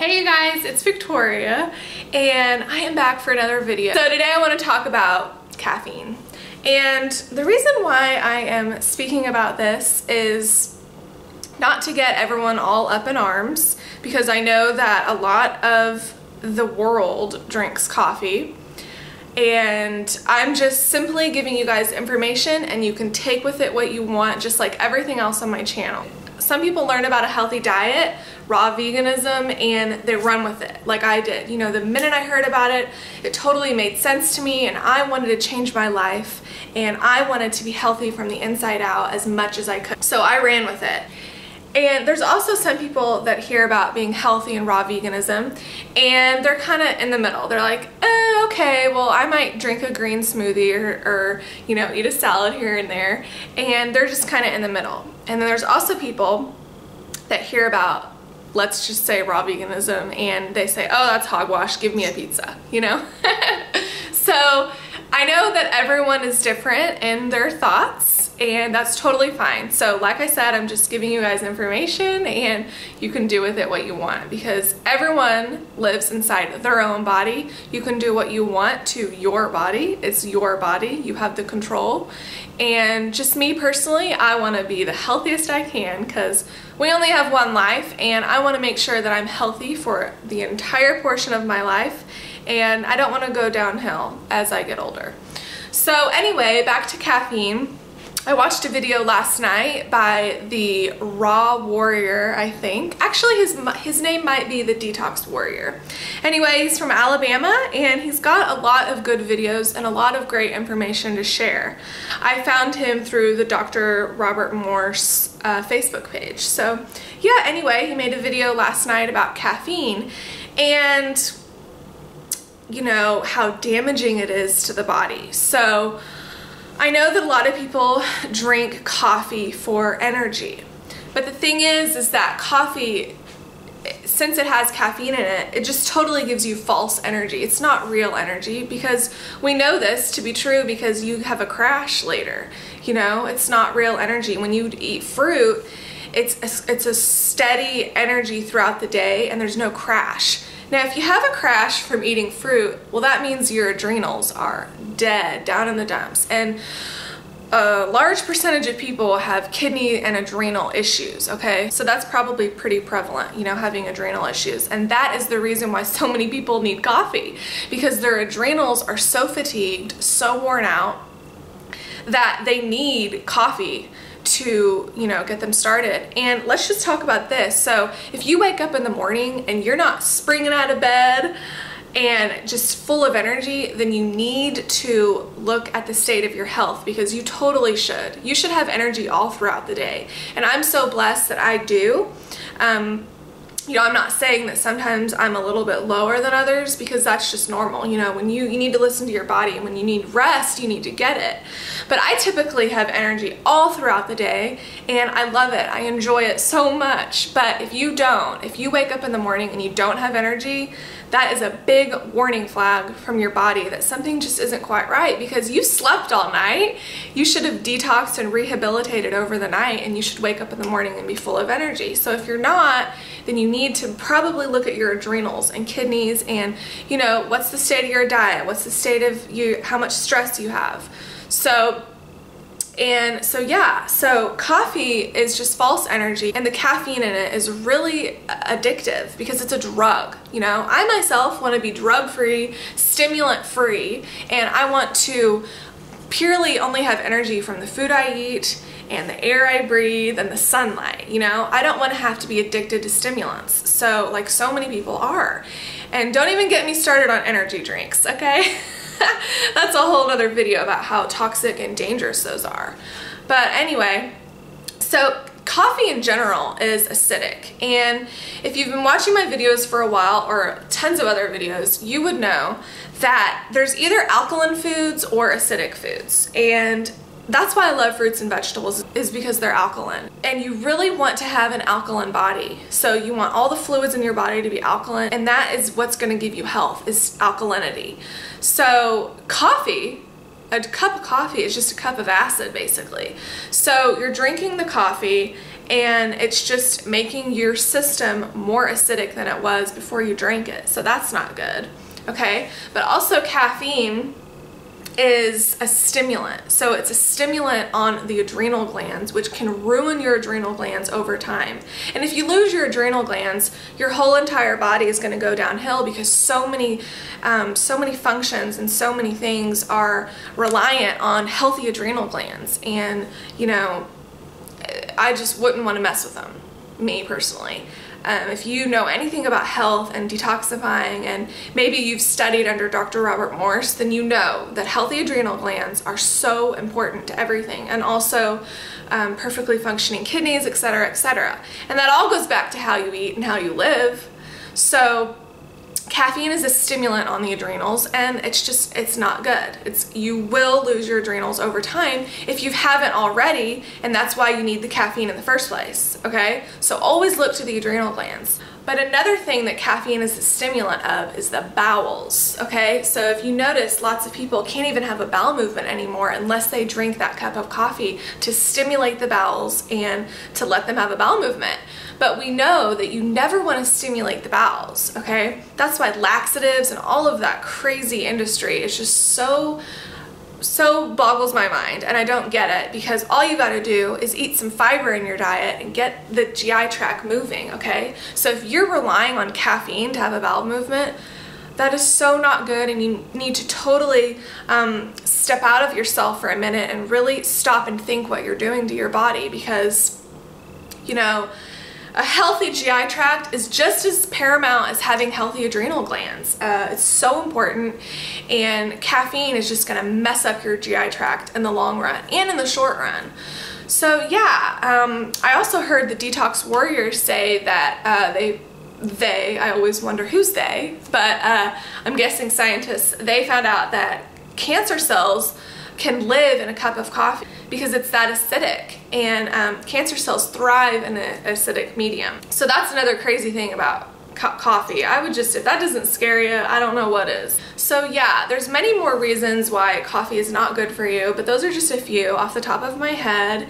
Hey you guys, it's Victoria and I am back for another video. So today I want to talk about caffeine. And the reason why I am speaking about this is not to get everyone all up in arms, because I know that a lot of the world drinks coffee, and I'm just simply giving you guys information and you can take with it what you want, just like everything else on my channel. Some people learn about a healthy diet, raw veganism, and they run with it like I did. You know, the minute I heard about it, it totally made sense to me and I wanted to change my life and I wanted to be healthy from the inside out as much as I could. So I ran with it. And there's also some people that hear about being healthy and raw veganism and they're kind of in the middle. They're like, okay, well I might drink a green smoothie or you know, eat a salad here and there, and they're just kind of in the middle. And then there's also people that hear about, let's just say, raw veganism, and they say, oh, that's hogwash, give me a pizza, you know? So I know that everyone is different in their thoughts, and that's totally fine. So like I said, I'm just giving you guys information and you can do with it what you want, because everyone lives inside their own body. You can do what you want to your body. It's your body. You have the control. And just me personally, I want to be the healthiest I can, because we only have one life and I want to make sure that I'm healthy for the entire portion of my life, and I don't want to go downhill as I get older. So anyway, back to caffeine. I watched a video last night by the Raw Warrior, I think. Actually, his name might be the Detox Warrior. Anyway, he's from Alabama and he's got a lot of good videos and a lot of great information to share. I found him through the Dr. Robert Morse Facebook page. So yeah, anyway, he made a video last night about caffeine and you know how damaging it is to the body. So I know that a lot of people drink coffee for energy, but the thing is that coffee, since it has caffeine in it, it just totally gives you false energy. It's not real energy, because we know this to be true because you have a crash later. You know, it's not real energy. When you eat fruit, it's a steady energy throughout the day and there's no crash. Now, if you have a crash from eating fruit, well, that means your adrenals are dead, down in the dumps. And a large percentage of people have kidney and adrenal issues, okay? So that's probably pretty prevalent, you know, having adrenal issues. And that is the reason why so many people need coffee, because their adrenals are so fatigued, so worn out, that they need coffee to, you know, get them started. And let's just talk about this. So if you wake up in the morning and you're not springing out of bed and just full of energy, then you need to look at the state of your health, because you totally should. You should have energy all throughout the day. And I'm so blessed that I do. You know, I'm not saying that sometimes I'm a little bit lower than others, because that's just normal. You know, when you need to listen to your body, and when you need rest, you need to get it. But I typically have energy all throughout the day and I love it. I enjoy it so much. But if you don't, if you wake up in the morning and you don't have energy, that is a big warning flag from your body that something just isn't quite right, because you slept all night. You should have detoxed and rehabilitated over the night, and you should wake up in the morning and be full of energy. So if you're not, then you need to probably look at your adrenals and kidneys and, you know, what's the state of your diet? What's the state of how much stress you have? So yeah, so coffee is just false energy, and the caffeine in it is really addictive because it's a drug. You know, I myself want to be drug-free, stimulant-free, and I want to purely only have energy from the food I eat and the air I breathe and the sunlight. You know, I don't want to have to be addicted to stimulants, so like so many people are. And don't even get me started on energy drinks, okay? That's a whole other video about how toxic and dangerous those are. But anyway, so coffee in general is acidic, and if you've been watching my videos for a while, or tons of other videos, you would know that there's either alkaline foods or acidic foods. And that's why I love fruits and vegetables, is because they're alkaline. And you really want to have an alkaline body. So you want all the fluids in your body to be alkaline, and that is what's going to give you health, is alkalinity. So coffee, a cup of coffee is just a cup of acid basically. So you're drinking the coffee and it's just making your system more acidic than it was before you drank it. So that's not good, okay? But also caffeine is a stimulant. So it's a stimulant on the adrenal glands, which can ruin your adrenal glands over time. And if you lose your adrenal glands, your whole entire body is going to go downhill, because so many functions and so many things are reliant on healthy adrenal glands. And, you know, I just wouldn't want to mess with them, me personally. If you know anything about health and detoxifying, and maybe you've studied under Dr. Robert Morse, then you know that healthy adrenal glands are so important to everything, and also perfectly functioning kidneys, etc., etc. And that all goes back to how you eat and how you live. So caffeine is a stimulant on the adrenals, and it's not good. You will lose your adrenals over time if you haven't already, and that's why you need the caffeine in the first place, okay? So always look to the adrenal glands. But another thing that caffeine is a stimulant of is the bowels, okay? So if you notice, lots of people can't even have a bowel movement anymore unless they drink that cup of coffee to stimulate the bowels and to let them have a bowel movement. But we know that you never want to stimulate the bowels, okay? That's why laxatives and all of that crazy industry is just so boggles my mind, and I don't get it, because all you gotta do is eat some fiber in your diet and get the GI tract moving, okay? So if you're relying on caffeine to have a bowel movement, that is so not good, and you need to totally step out of yourself for a minute and really stop and think what you're doing to your body, because, you know, a healthy GI tract is just as paramount as having healthy adrenal glands. It's so important, and caffeine is just gonna mess up your GI tract in the long run and in the short run. So yeah, I also heard the detox warriors say that I always wonder who's they, but I'm guessing scientists, they found out that cancer cells can live in a cup of coffee because it's that acidic, and cancer cells thrive in an acidic medium. So that's another crazy thing about coffee. I would just, if that doesn't scare you, I don't know what is. So yeah, there's many more reasons why coffee is not good for you, but those are just a few off the top of my head.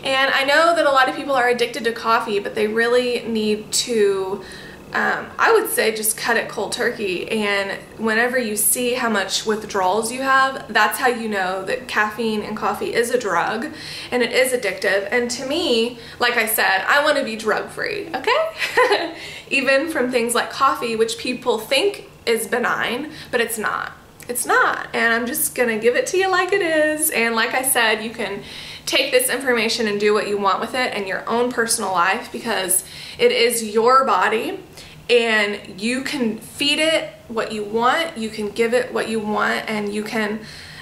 And I know that a lot of people are addicted to coffee, but they really need to I would say just cut it cold turkey, and whenever you see how much withdrawals you have, that's how you know that caffeine and coffee is a drug and it is addictive. And to me, like I said, I want to be drug-free, okay? Even from things like coffee, which people think is benign, but it's not. It's not, and I'm just gonna give it to you like it is. And like I said, you can take this information and do what you want with it in your own personal life, because it is your body, and you can feed it what you want, you can give it what you want, and you can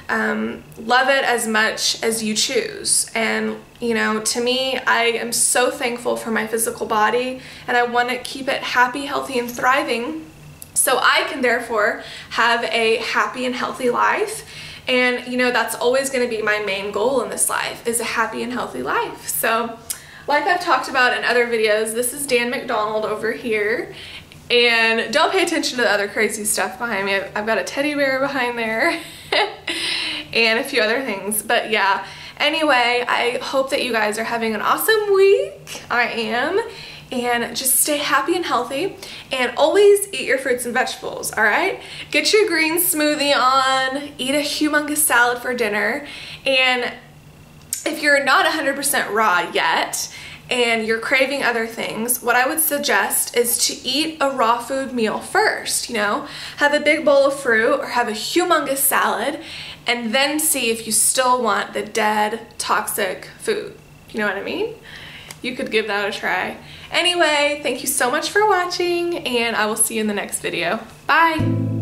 love it as much as you choose. And you know, to me, I am so thankful for my physical body, and I want to keep it happy, healthy, and thriving, so I can therefore have a happy and healthy life. And you know, that's always going to be my main goal in this life, is a happy and healthy life. So like I've talked about in other videos, this is Dan McDonald over here, and don't pay attention to the other crazy stuff behind me. I've got a teddy bear behind there and a few other things, but yeah. Anyway, I hope that you guys are having an awesome week. I am. And just stay happy and healthy, and always eat your fruits and vegetables, all right? Get your green smoothie on, eat a humongous salad for dinner, and if you're not 100% raw yet and you're craving other things, what I would suggest is to eat a raw food meal first, you know? Have a big bowl of fruit or have a humongous salad, and then see if you still want the dead, toxic food. You know what I mean? You could give that a try. Anyway, thank you so much for watching, and I will see you in the next video. Bye!